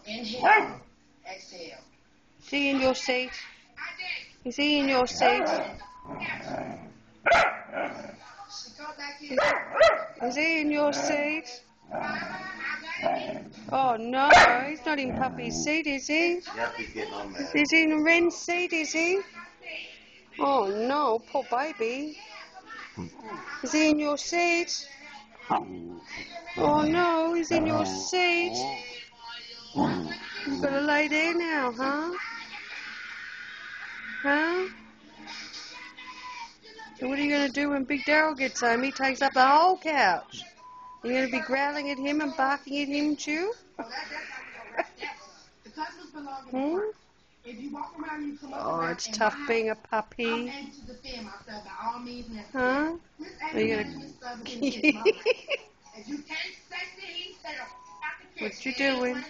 Inhale. Exhale. Is he in your seat? Is he in your seat? Is he in your seat? Oh no, he's not in Puppy's seat, is he? Is he in Ren's seat, is he? Oh no, poor baby. Is he in your seat? Oh no, he's in your seat. You've got to lay there now, huh? Huh? So what are you going to do when Big Daryl gets home? He takes up the whole couch. You're going to be growling at him and barking at him too? Hmm? Oh, it's tough being a puppy. Huh? Are you going to... What you doing?